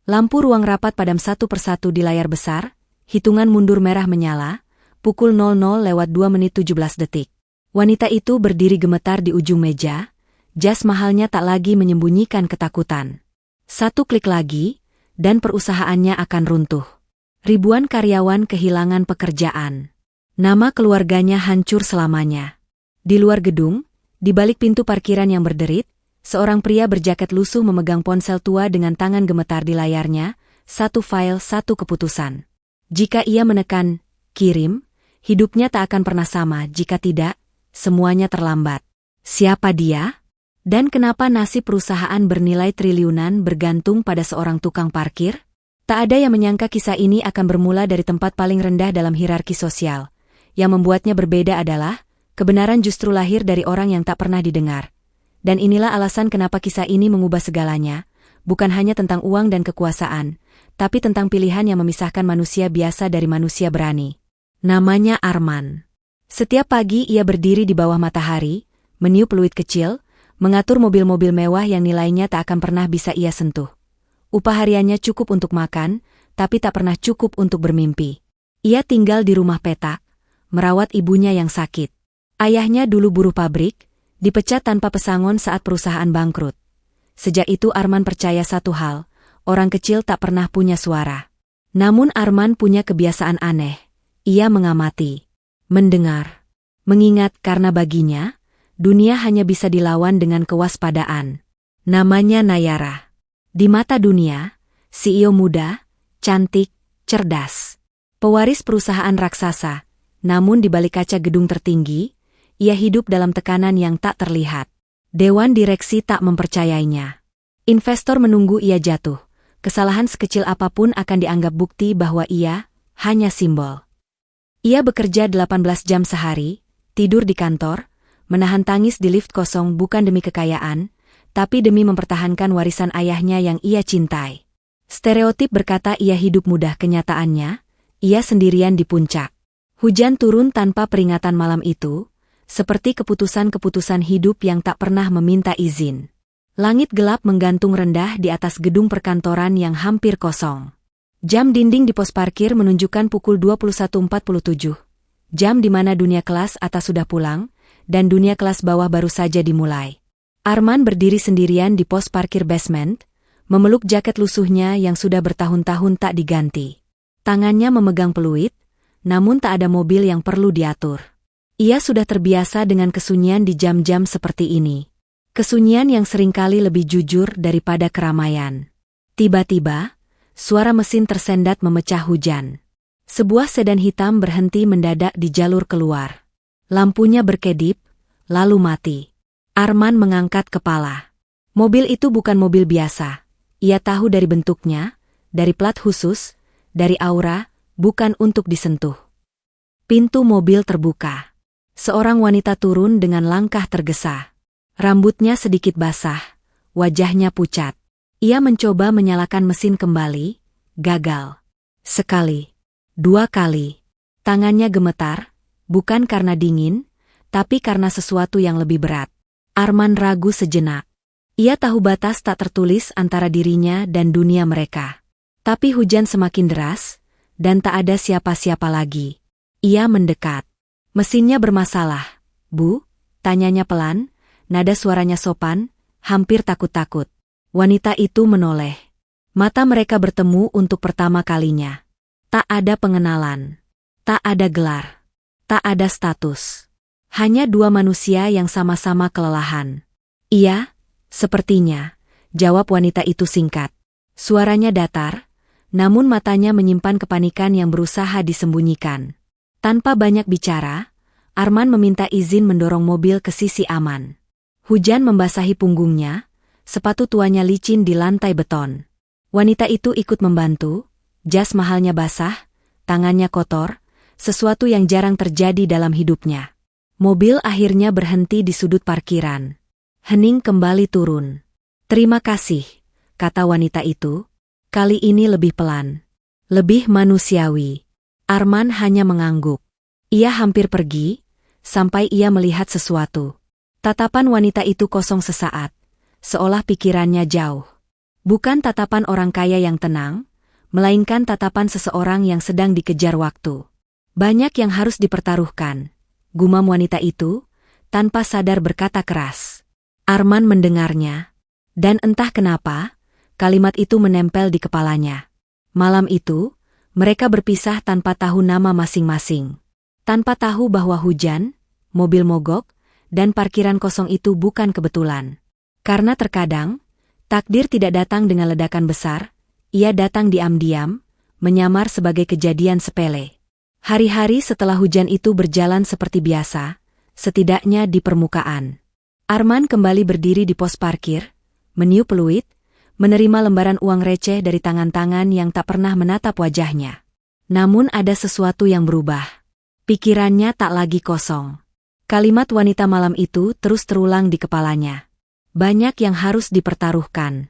Lampu ruang rapat padam satu persatu di layar besar, hitungan mundur merah menyala, pukul 00:02:17. Wanita itu berdiri gemetar di ujung meja, jas mahalnya tak lagi menyembunyikan ketakutan. Satu klik lagi, dan perusahaannya akan runtuh. Ribuan karyawan kehilangan pekerjaan. Nama keluarganya hancur selamanya. Di luar gedung, di balik pintu parkiran yang berderit, seorang pria berjaket lusuh memegang ponsel tua dengan tangan gemetar di layarnya, satu file, satu keputusan. Jika ia menekan kirim, hidupnya tak akan pernah sama. Jika tidak, semuanya terlambat. Siapa dia? Dan kenapa nasib perusahaan bernilai triliunan bergantung pada seorang tukang parkir? Tak ada yang menyangka kisah ini akan bermula dari tempat paling rendah dalam hierarki sosial. Yang membuatnya berbeda adalah, kebenaran justru lahir dari orang yang tak pernah didengar. Dan inilah alasan kenapa kisah ini mengubah segalanya, bukan hanya tentang uang dan kekuasaan, tapi tentang pilihan yang memisahkan manusia biasa dari manusia berani. Namanya Arman. Setiap pagi ia berdiri di bawah matahari, meniup peluit kecil, mengatur mobil-mobil mewah yang nilainya tak akan pernah bisa ia sentuh. Upah hariannya cukup untuk makan, tapi tak pernah cukup untuk bermimpi. Ia tinggal di rumah petak, merawat ibunya yang sakit. Ayahnya dulu buruh pabrik, dipecat tanpa pesangon saat perusahaan bangkrut. Sejak itu Arman percaya satu hal, orang kecil tak pernah punya suara. Namun Arman punya kebiasaan aneh. Ia mengamati, mendengar, mengingat karena baginya, dunia hanya bisa dilawan dengan kewaspadaan. Namanya Nayara. Di mata dunia, CEO muda, cantik, cerdas. Pewaris perusahaan raksasa, namun di balik kaca gedung tertinggi, ia hidup dalam tekanan yang tak terlihat. Dewan direksi tak mempercayainya. Investor menunggu ia jatuh. Kesalahan sekecil apapun akan dianggap bukti bahwa ia hanya simbol. Ia bekerja 18 jam sehari, tidur di kantor, menahan tangis di lift kosong bukan demi kekayaan, tapi demi mempertahankan warisan ayahnya yang ia cintai. Stereotip berkata ia hidup mudah, kenyataannya, ia sendirian di puncak. Hujan turun tanpa peringatan malam itu, seperti keputusan-keputusan hidup yang tak pernah meminta izin. Langit gelap menggantung rendah di atas gedung perkantoran yang hampir kosong. Jam dinding di pos parkir menunjukkan pukul 21.47. Jam di mana dunia kelas atas sudah pulang, dan dunia kelas bawah baru saja dimulai. Arman berdiri sendirian di pos parkir basement, memeluk jaket lusuhnya yang sudah bertahun-tahun tak diganti. Tangannya memegang peluit, namun tak ada mobil yang perlu diatur. Ia sudah terbiasa dengan kesunyian di jam-jam seperti ini. Kesunyian yang seringkali lebih jujur daripada keramaian. Tiba-tiba, suara mesin tersendat memecah hujan. Sebuah sedan hitam berhenti mendadak di jalur keluar. Lampunya berkedip, lalu mati. Arman mengangkat kepala. Mobil itu bukan mobil biasa. Ia tahu dari bentuknya, dari plat khusus, dari aura, bukan untuk disentuh. Pintu mobil terbuka. Seorang wanita turun dengan langkah tergesa. Rambutnya sedikit basah, wajahnya pucat. Ia mencoba menyalakan mesin kembali, gagal. Sekali, dua kali. Tangannya gemetar, bukan karena dingin, tapi karena sesuatu yang lebih berat. Arman ragu sejenak. Ia tahu batas tak tertulis antara dirinya dan dunia mereka. Tapi hujan semakin deras, dan tak ada siapa-siapa lagi. Ia mendekat. Mesinnya bermasalah, Bu? Tanyanya pelan, nada suaranya sopan, hampir takut-takut. Wanita itu menoleh. Mata mereka bertemu untuk pertama kalinya. Tak ada pengenalan. Tak ada gelar. Tak ada status. Hanya dua manusia yang sama-sama kelelahan. Iya, sepertinya, jawab wanita itu singkat. Suaranya datar, namun matanya menyimpan kepanikan yang berusaha disembunyikan. Tanpa banyak bicara, Arman meminta izin mendorong mobil ke sisi aman. Hujan membasahi punggungnya, sepatu tuanya licin di lantai beton. Wanita itu ikut membantu, jas mahalnya basah, tangannya kotor, sesuatu yang jarang terjadi dalam hidupnya. Mobil akhirnya berhenti di sudut parkiran. Hening kembali turun. Terima kasih, kata wanita itu. Kali ini lebih pelan. Lebih manusiawi. Arman hanya mengangguk. Ia hampir pergi, sampai ia melihat sesuatu. Tatapan wanita itu kosong sesaat, seolah pikirannya jauh. Bukan tatapan orang kaya yang tenang, melainkan tatapan seseorang yang sedang dikejar waktu. Banyak yang harus dipertaruhkan, gumam wanita itu, tanpa sadar berkata keras. Arman mendengarnya, dan entah kenapa, kalimat itu menempel di kepalanya. Malam itu, mereka berpisah tanpa tahu nama masing-masing. Tanpa tahu bahwa hujan, mobil mogok, dan parkiran kosong itu bukan kebetulan. Karena terkadang, takdir tidak datang dengan ledakan besar, ia datang diam-diam, menyamar sebagai kejadian sepele. Hari-hari setelah hujan itu berjalan seperti biasa, setidaknya di permukaan. Arman kembali berdiri di pos parkir, meniup peluit, menerima lembaran uang receh dari tangan-tangan yang tak pernah menatap wajahnya. Namun ada sesuatu yang berubah. Pikirannya tak lagi kosong. Kalimat wanita malam itu terus terulang di kepalanya. Banyak yang harus dipertaruhkan.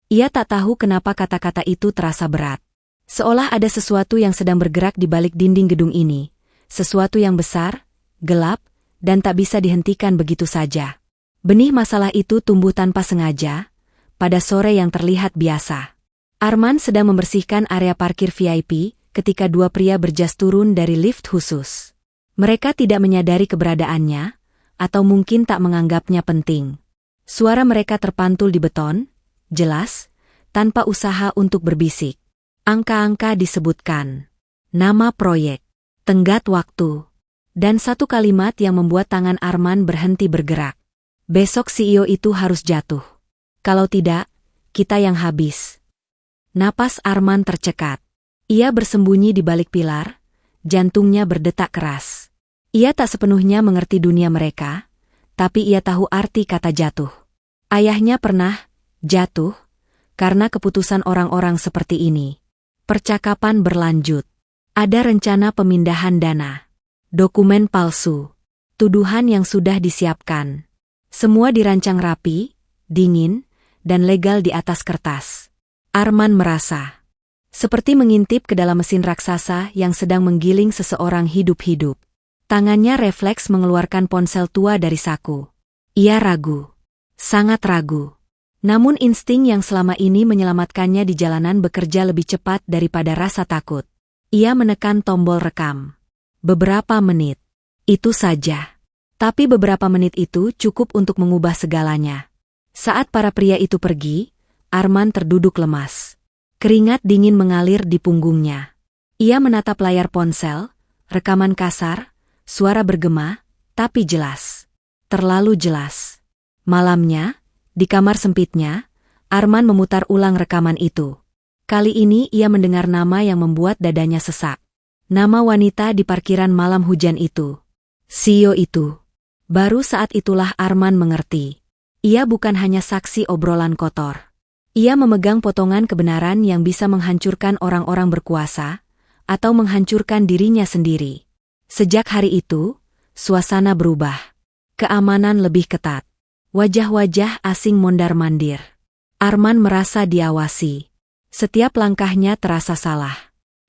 Ia tak tahu kenapa kata-kata itu terasa berat. Seolah ada sesuatu yang sedang bergerak di balik dinding gedung ini. Sesuatu yang besar, gelap, dan tak bisa dihentikan begitu saja. Benih masalah itu tumbuh tanpa sengaja, pada sore yang terlihat biasa. Arman sedang membersihkan area parkir VIP, ketika dua pria berjas turun dari lift khusus. Mereka tidak menyadari keberadaannya, atau mungkin tak menganggapnya penting. Suara mereka terpantul di beton, jelas, tanpa usaha untuk berbisik. Angka-angka disebutkan, nama proyek, tenggat waktu, dan satu kalimat yang membuat tangan Arman berhenti bergerak. Besok CEO itu harus jatuh. Kalau tidak, kita yang habis. Napas Arman tercekat. Ia bersembunyi di balik pilar, jantungnya berdetak keras. Ia tak sepenuhnya mengerti dunia mereka, tapi ia tahu arti kata jatuh. Ayahnya pernah jatuh karena keputusan orang-orang seperti ini. Percakapan berlanjut. Ada rencana pemindahan dana, dokumen palsu, tuduhan yang sudah disiapkan. Semua dirancang rapi, dingin, dan legal di atas kertas. Arman merasa seperti mengintip ke dalam mesin raksasa yang sedang menggiling seseorang hidup-hidup. Tangannya refleks mengeluarkan ponsel tua dari saku. Ia ragu. Sangat ragu. Namun insting yang selama ini menyelamatkannya di jalanan bekerja lebih cepat daripada rasa takut. Ia menekan tombol rekam. Beberapa menit. Itu saja. Tapi beberapa menit itu cukup untuk mengubah segalanya. Saat para pria itu pergi, Arman terduduk lemas. Keringat dingin mengalir di punggungnya. Ia menatap layar ponsel, rekaman kasar, suara bergema, tapi jelas. Terlalu jelas. Malamnya, di kamar sempitnya, Arman memutar ulang rekaman itu. Kali ini ia mendengar nama yang membuat dadanya sesak. Nama wanita di parkiran malam hujan itu. CEO itu. Baru saat itulah Arman mengerti. Ia bukan hanya saksi obrolan kotor. Ia memegang potongan kebenaran yang bisa menghancurkan orang-orang berkuasa, atau menghancurkan dirinya sendiri. Sejak hari itu, suasana berubah. Keamanan lebih ketat. Wajah-wajah asing mondar-mandir. Arman merasa diawasi. Setiap langkahnya terasa salah.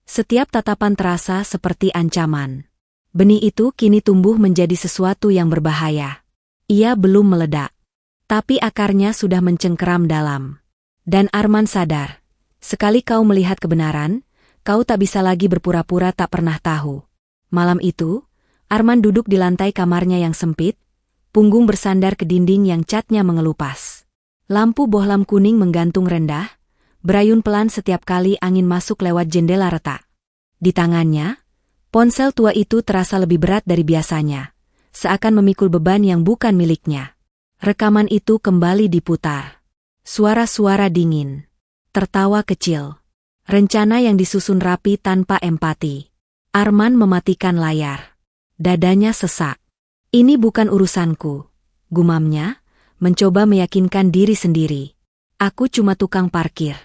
Setiap tatapan terasa seperti ancaman. Benih itu kini tumbuh menjadi sesuatu yang berbahaya. Ia belum meledak, tapi akarnya sudah mencengkeram dalam. Dan Arman sadar, sekali kau melihat kebenaran, kau tak bisa lagi berpura-pura tak pernah tahu. Malam itu, Arman duduk di lantai kamarnya yang sempit, punggung bersandar ke dinding yang catnya mengelupas. Lampu bohlam kuning menggantung rendah, berayun pelan setiap kali angin masuk lewat jendela retak. Di tangannya, ponsel tua itu terasa lebih berat dari biasanya, seakan memikul beban yang bukan miliknya. Rekaman itu kembali diputar. Suara-suara dingin. Tertawa kecil. Rencana yang disusun rapi tanpa empati. Arman mematikan layar. Dadanya sesak. Ini bukan urusanku, gumamnya, mencoba meyakinkan diri sendiri. Aku cuma tukang parkir.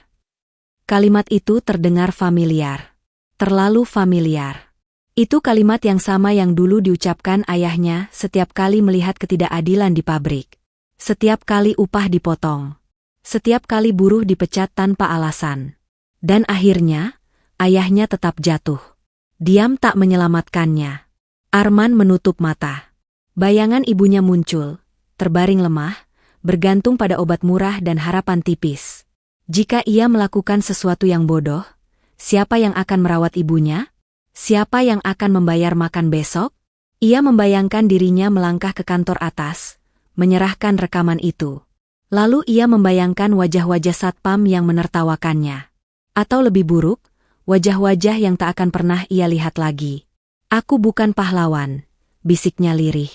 Kalimat itu terdengar familiar. Terlalu familiar. Itu kalimat yang sama yang dulu diucapkan ayahnya setiap kali melihat ketidakadilan di pabrik. Setiap kali upah dipotong. Setiap kali buruh dipecat tanpa alasan. Dan akhirnya, ayahnya tetap jatuh. Diam tak menyelamatkannya. Arman menutup mata. Bayangan ibunya muncul, terbaring lemah, bergantung pada obat murah dan harapan tipis. Jika ia melakukan sesuatu yang bodoh, siapa yang akan merawat ibunya? Siapa yang akan membayar makan besok? Ia membayangkan dirinya melangkah ke kantor atas, menyerahkan rekaman itu. Lalu ia membayangkan wajah-wajah satpam yang menertawakannya. Atau lebih buruk, wajah-wajah yang tak akan pernah ia lihat lagi. Aku bukan pahlawan, bisiknya lirih.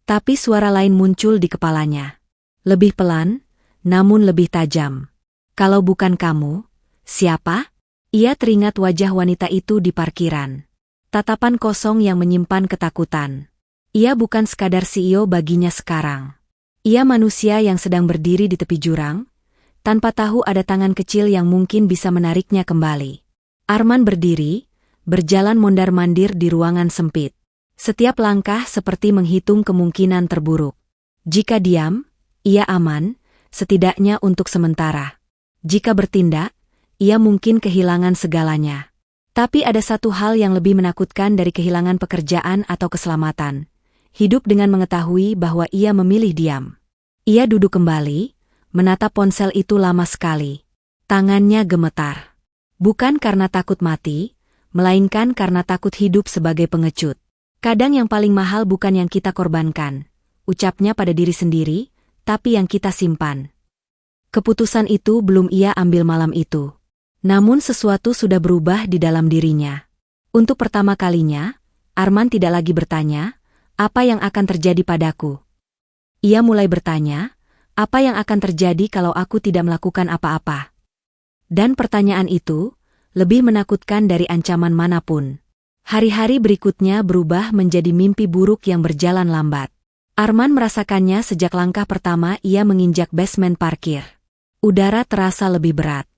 Tapi suara lain muncul di kepalanya. Lebih pelan, namun lebih tajam. Kalau bukan kamu, siapa? Ia teringat wajah wanita itu di parkiran. Tatapan kosong yang menyimpan ketakutan. Ia bukan sekadar CEO baginya sekarang. Ia manusia yang sedang berdiri di tepi jurang, tanpa tahu ada tangan kecil yang mungkin bisa menariknya kembali. Arman berdiri, berjalan mondar-mandir di ruangan sempit. Setiap langkah seperti menghitung kemungkinan terburuk. Jika diam, ia aman, setidaknya untuk sementara. Jika bertindak, ia mungkin kehilangan segalanya. Tapi ada satu hal yang lebih menakutkan dari kehilangan pekerjaan atau keselamatan. Hidup dengan mengetahui bahwa ia memilih diam. Ia duduk kembali, menatap ponsel itu lama sekali. Tangannya gemetar. Bukan karena takut mati, melainkan karena takut hidup sebagai pengecut. Kadang yang paling mahal bukan yang kita korbankan, ucapnya pada diri sendiri, tapi yang kita simpan. Keputusan itu belum ia ambil malam itu. Namun sesuatu sudah berubah di dalam dirinya. Untuk pertama kalinya, Arman tidak lagi bertanya, apa yang akan terjadi padaku? Ia mulai bertanya, apa yang akan terjadi kalau aku tidak melakukan apa-apa? Dan pertanyaan itu lebih menakutkan dari ancaman manapun. Hari-hari berikutnya berubah menjadi mimpi buruk yang berjalan lambat. Arman merasakannya sejak langkah pertama ia menginjak basement parkir. Udara terasa lebih berat.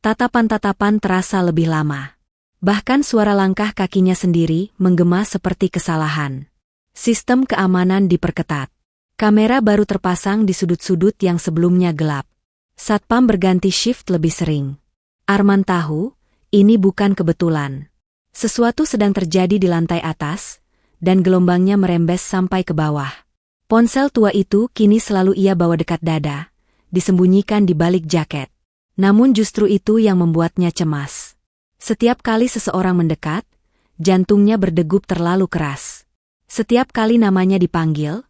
Tatapan-tatapan terasa lebih lama. Bahkan suara langkah kakinya sendiri menggema seperti kesalahan. Sistem keamanan diperketat. Kamera baru terpasang di sudut-sudut yang sebelumnya gelap. Satpam berganti shift lebih sering. Arman tahu, ini bukan kebetulan. Sesuatu sedang terjadi di lantai atas, dan gelombangnya merembes sampai ke bawah. Ponsel tua itu kini selalu ia bawa dekat dada, disembunyikan di balik jaket. Namun justru itu yang membuatnya cemas. Setiap kali seseorang mendekat, jantungnya berdegup terlalu keras. Setiap kali namanya dipanggil,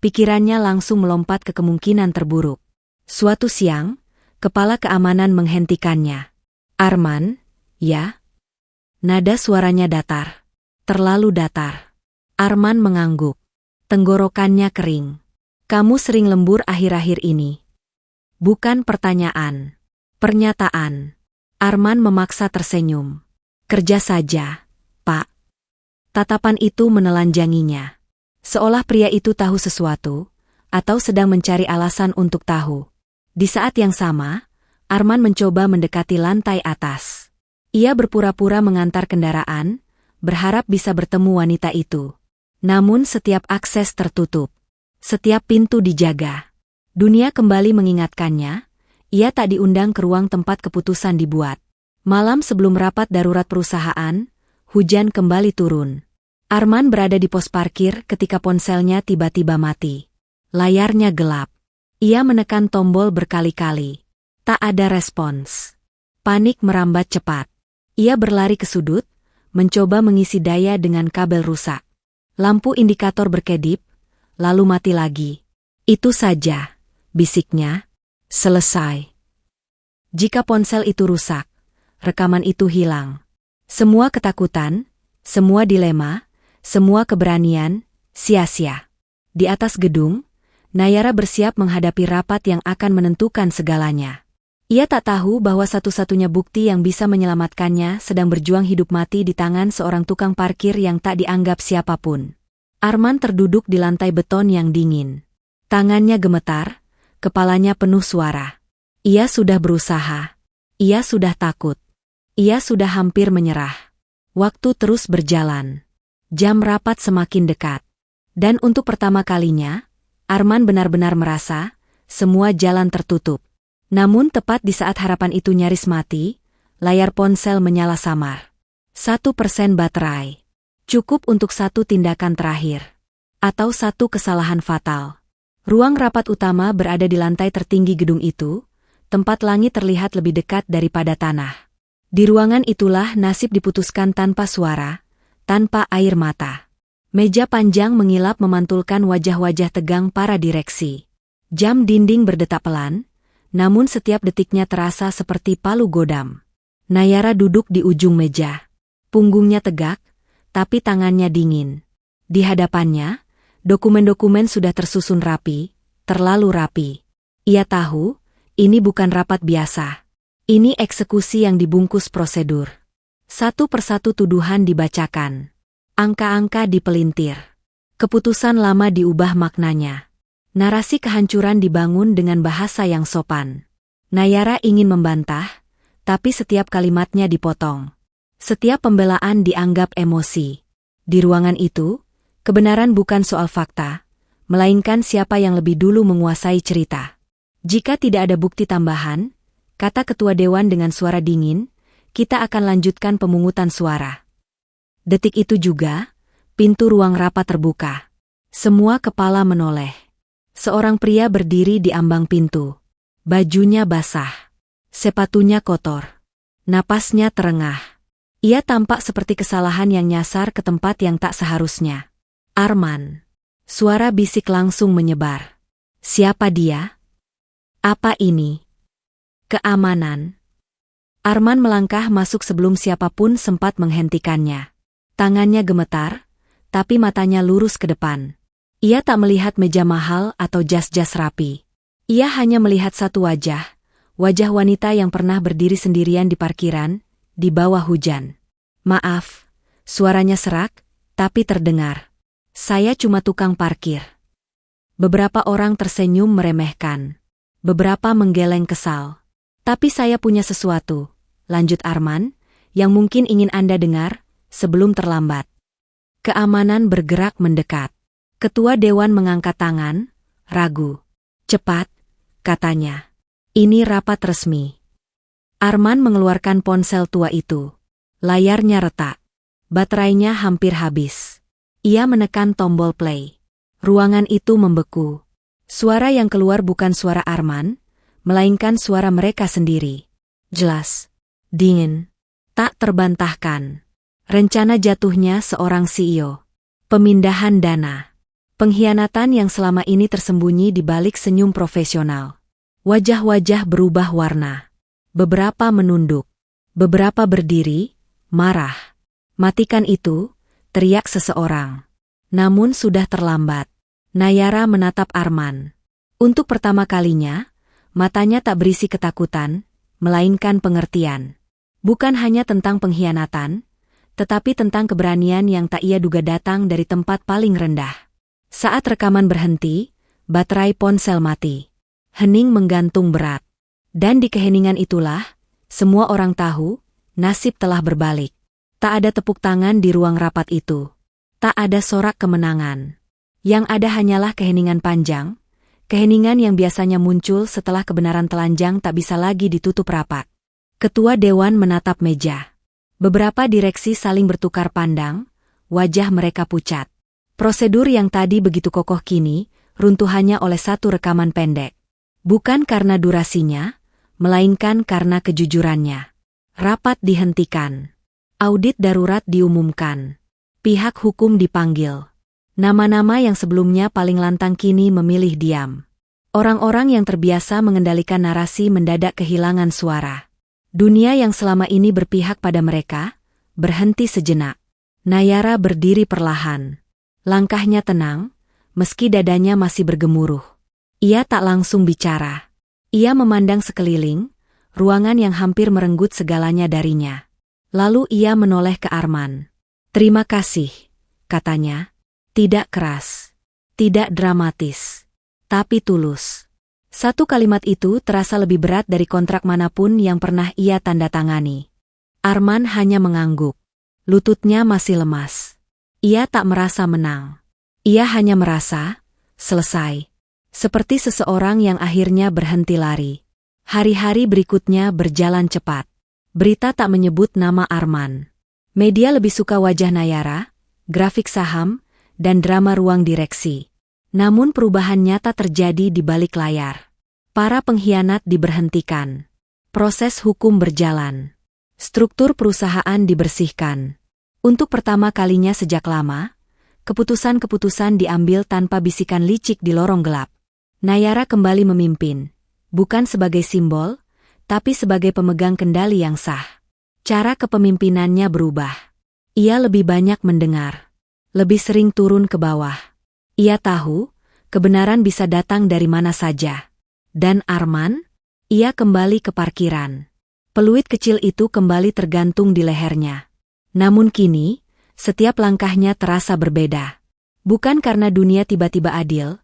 pikirannya langsung melompat ke kemungkinan terburuk. Suatu siang, kepala keamanan menghentikannya. Arman, ya? Nada suaranya datar. Terlalu datar. Arman mengangguk. Tenggorokannya kering. Kamu sering lembur akhir-akhir ini. Bukan pertanyaan. Pernyataan. Arman memaksa tersenyum. Kerja saja, Pak. Tatapan itu menelanjanginya. Seolah pria itu tahu sesuatu, atau sedang mencari alasan untuk tahu. Di saat yang sama, Arman mencoba mendekati lantai atas. Ia berpura-pura mengantar kendaraan, berharap bisa bertemu wanita itu. Namun setiap akses tertutup. Setiap pintu dijaga. Dunia kembali mengingatkannya, ia tak diundang ke ruang tempat keputusan dibuat. Malam sebelum rapat darurat perusahaan, hujan kembali turun. Arman berada di pos parkir ketika ponselnya tiba-tiba mati. Layarnya gelap. Ia menekan tombol berkali-kali. Tak ada respons. Panik merambat cepat. Ia berlari ke sudut, mencoba mengisi daya dengan kabel rusak. Lampu indikator berkedip, lalu mati lagi. Itu saja, bisiknya. Selesai. Jika ponsel itu rusak, rekaman itu hilang. Semua ketakutan, semua dilema, semua keberanian, sia-sia. Di atas gedung, Nayara bersiap menghadapi rapat yang akan menentukan segalanya. Ia tak tahu bahwa satu-satunya bukti yang bisa menyelamatkannya sedang berjuang hidup mati di tangan seorang tukang parkir yang tak dianggap siapapun. Arman terduduk di lantai beton yang dingin. Tangannya gemetar, kepalanya penuh suara. Ia sudah berusaha. Ia sudah takut. Ia sudah hampir menyerah. Waktu terus berjalan. Jam rapat semakin dekat. Dan untuk pertama kalinya, Arman benar-benar merasa semua jalan tertutup. Namun tepat di saat harapan itu nyaris mati, layar ponsel menyala samar. 1% baterai. Cukup untuk satu tindakan terakhir. Atau satu kesalahan fatal. Ruang rapat utama berada di lantai tertinggi gedung itu, tempat langit terlihat lebih dekat daripada tanah. Di ruangan itulah nasib diputuskan tanpa suara, tanpa air mata. Meja panjang mengilap memantulkan wajah-wajah tegang para direksi. Jam dinding berdetak pelan, namun setiap detiknya terasa seperti palu godam. Nayara duduk di ujung meja. Punggungnya tegak, tapi tangannya dingin. Di hadapannya, dokumen-dokumen sudah tersusun rapi, terlalu rapi. Ia tahu, ini bukan rapat biasa. Ini eksekusi yang dibungkus prosedur. Satu persatu tuduhan dibacakan. Angka-angka dipelintir. Keputusan lama diubah maknanya. Narasi kehancuran dibangun dengan bahasa yang sopan. Nayara ingin membantah, tapi setiap kalimatnya dipotong. Setiap pembelaan dianggap emosi. Di ruangan itu, kebenaran bukan soal fakta, melainkan siapa yang lebih dulu menguasai cerita. Jika tidak ada bukti tambahan, kata ketua dewan dengan suara dingin, kita akan lanjutkan pemungutan suara. Detik itu juga, pintu ruang rapat terbuka. Semua kepala menoleh. Seorang pria berdiri di ambang pintu. Bajunya basah. Sepatunya kotor. Napasnya terengah. Ia tampak seperti kesalahan yang nyasar ke tempat yang tak seharusnya. Arman. Suara bisik langsung menyebar. Siapa dia? Apa ini? Keamanan. Arman melangkah masuk sebelum siapapun sempat menghentikannya. Tangannya gemetar, tapi matanya lurus ke depan. Ia tak melihat meja mahal atau jas-jas rapi. Ia hanya melihat satu wajah wanita yang pernah berdiri sendirian di parkiran, di bawah hujan. Maaf, suaranya serak, tapi terdengar. Saya cuma tukang parkir. Beberapa orang tersenyum meremehkan. Beberapa menggeleng kesal. Tapi saya punya sesuatu, lanjut Arman, yang mungkin ingin Anda dengar, sebelum terlambat. Keamanan bergerak mendekat. Ketua dewan mengangkat tangan, ragu. Cepat, katanya. Ini rapat resmi. Arman mengeluarkan ponsel tua itu. Layarnya retak. Baterainya hampir habis. Ia menekan tombol play. Ruangan itu membeku. Suara yang keluar bukan suara Arman, melainkan suara mereka sendiri. Jelas. Dingin. Tak terbantahkan. Rencana jatuhnya seorang CEO. Pemindahan dana. Pengkhianatan yang selama ini tersembunyi di balik senyum profesional. Wajah-wajah berubah warna. Beberapa menunduk. Beberapa berdiri, marah. Matikan itu, teriak seseorang. Namun sudah terlambat. Nayara menatap Arman. Untuk pertama kalinya, matanya tak berisi ketakutan, melainkan pengertian. Bukan hanya tentang pengkhianatan, tetapi tentang keberanian yang tak ia duga datang dari tempat paling rendah. Saat rekaman berhenti, baterai ponsel mati. Hening menggantung berat. Dan di keheningan itulah, semua orang tahu, nasib telah berbalik. Tak ada tepuk tangan di ruang rapat itu. Tak ada sorak kemenangan. Yang ada hanyalah keheningan panjang, keheningan yang biasanya muncul setelah kebenaran telanjang tak bisa lagi ditutup rapat. Ketua dewan menatap meja. Beberapa direksi saling bertukar pandang, wajah mereka pucat. Prosedur yang tadi begitu kokoh kini, runtuhannya oleh satu rekaman pendek. Bukan karena durasinya, melainkan karena kejujurannya. Rapat dihentikan. Audit darurat diumumkan. Pihak hukum dipanggil. Nama-nama yang sebelumnya paling lantang kini memilih diam. Orang-orang yang terbiasa mengendalikan narasi mendadak kehilangan suara. Dunia yang selama ini berpihak pada mereka, berhenti sejenak. Nayara berdiri perlahan. Langkahnya tenang, meski dadanya masih bergemuruh. Ia tak langsung bicara. Ia memandang sekeliling, ruangan yang hampir merenggut segalanya darinya. Lalu ia menoleh ke Arman. Terima kasih, katanya. Tidak keras, tidak dramatis, tapi tulus. Satu kalimat itu terasa lebih berat dari kontrak manapun yang pernah ia tanda tangani. Arman hanya mengangguk. Lututnya masih lemas. Ia tak merasa menang. Ia hanya merasa selesai. Seperti seseorang yang akhirnya berhenti lari. Hari-hari berikutnya berjalan cepat. Berita tak menyebut nama Arman. Media lebih suka wajah Nayara, grafik saham, dan drama ruang direksi. Namun perubahan nyata terjadi di balik layar. Para pengkhianat diberhentikan. Proses hukum berjalan. Struktur perusahaan dibersihkan. Untuk pertama kalinya sejak lama, keputusan-keputusan diambil tanpa bisikan licik di lorong gelap. Nayara kembali memimpin, bukan sebagai simbol, tapi sebagai pemegang kendali yang sah. Cara kepemimpinannya berubah. Ia lebih banyak mendengar, lebih sering turun ke bawah. Ia tahu, kebenaran bisa datang dari mana saja. Dan Arman? Ia kembali ke parkiran. Peluit kecil itu kembali tergantung di lehernya. Namun kini, setiap langkahnya terasa berbeda. Bukan karena dunia tiba-tiba adil,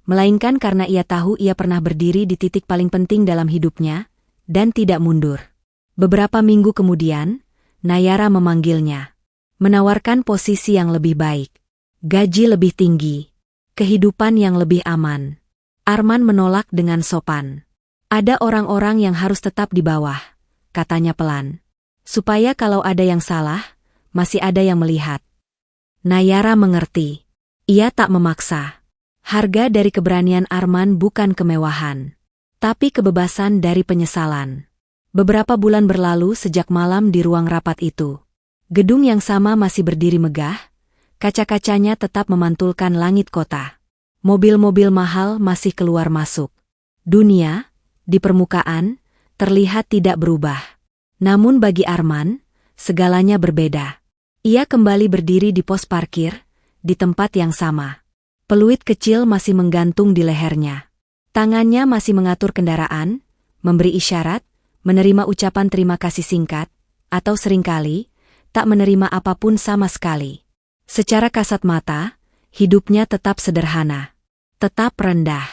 melainkan karena ia tahu ia pernah berdiri di titik paling penting dalam hidupnya, dan tidak mundur. Beberapa minggu kemudian, Nayara memanggilnya. Menawarkan posisi yang lebih baik, gaji lebih tinggi, kehidupan yang lebih aman. Arman menolak dengan sopan. Ada orang-orang yang harus tetap di bawah, katanya pelan. Supaya kalau ada yang salah, masih ada yang melihat. Nayara mengerti. Ia tak memaksa. Harga dari keberanian Arman bukan kemewahan, tapi kebebasan dari penyesalan. Beberapa bulan berlalu sejak malam di ruang rapat itu. Gedung yang sama masih berdiri megah, kaca-kacanya tetap memantulkan langit kota. Mobil-mobil mahal masih keluar masuk. Dunia, di permukaan, terlihat tidak berubah. Namun bagi Arman, segalanya berbeda. Ia kembali berdiri di pos parkir, di tempat yang sama. Peluit kecil masih menggantung di lehernya. Tangannya masih mengatur kendaraan, memberi isyarat, menerima ucapan terima kasih singkat, atau seringkali, tak menerima apapun sama sekali. Secara kasat mata, hidupnya tetap sederhana. Tetap rendah.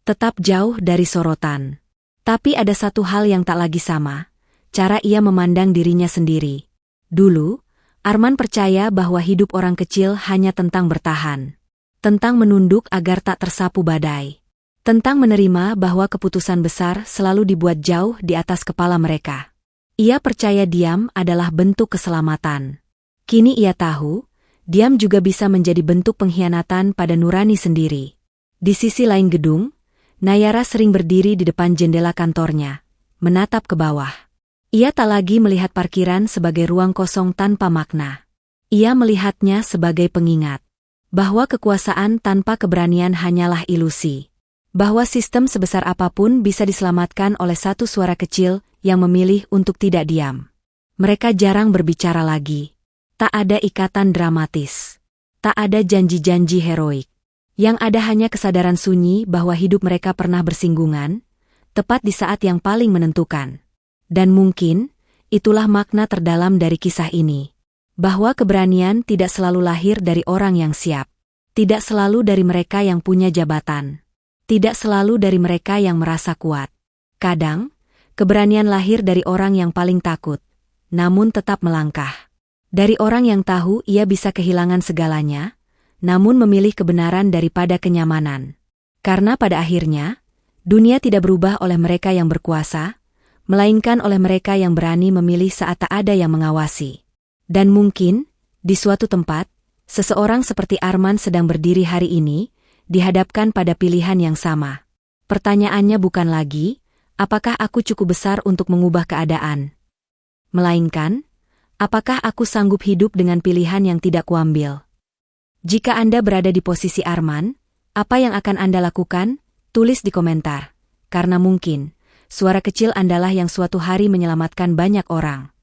Tetap jauh dari sorotan. Tapi ada satu hal yang tak lagi sama, cara ia memandang dirinya sendiri. Dulu, Arman percaya bahwa hidup orang kecil hanya tentang bertahan. Tentang menunduk agar tak tersapu badai. Tentang menerima bahwa keputusan besar selalu dibuat jauh di atas kepala mereka. Ia percaya diam adalah bentuk keselamatan. Kini ia tahu, diam juga bisa menjadi bentuk pengkhianatan pada nurani sendiri. Di sisi lain gedung, Nayara sering berdiri di depan jendela kantornya, menatap ke bawah. Ia tak lagi melihat parkiran sebagai ruang kosong tanpa makna. Ia melihatnya sebagai pengingat bahwa kekuasaan tanpa keberanian hanyalah ilusi. Bahwa sistem sebesar apapun bisa diselamatkan oleh satu suara kecil yang memilih untuk tidak diam. Mereka jarang berbicara lagi. Tak ada ikatan dramatis. Tak ada janji-janji heroik. Yang ada hanya kesadaran sunyi bahwa hidup mereka pernah bersinggungan, tepat di saat yang paling menentukan. Dan mungkin, itulah makna terdalam dari kisah ini. Bahwa keberanian tidak selalu lahir dari orang yang siap. Tidak selalu dari mereka yang punya jabatan. Tidak selalu dari mereka yang merasa kuat. Kadang, keberanian lahir dari orang yang paling takut, namun tetap melangkah. Dari orang yang tahu ia bisa kehilangan segalanya, namun memilih kebenaran daripada kenyamanan. Karena pada akhirnya, dunia tidak berubah oleh mereka yang berkuasa, melainkan oleh mereka yang berani memilih saat tak ada yang mengawasi. Dan mungkin, di suatu tempat, seseorang seperti Arman sedang berdiri hari ini, dihadapkan pada pilihan yang sama. Pertanyaannya bukan lagi, apakah aku cukup besar untuk mengubah keadaan? Melainkan, apakah aku sanggup hidup dengan pilihan yang tidak kuambil? Jika Anda berada di posisi Arman, apa yang akan Anda lakukan? Tulis di komentar. Karena mungkin, suara kecil Andalah yang suatu hari menyelamatkan banyak orang.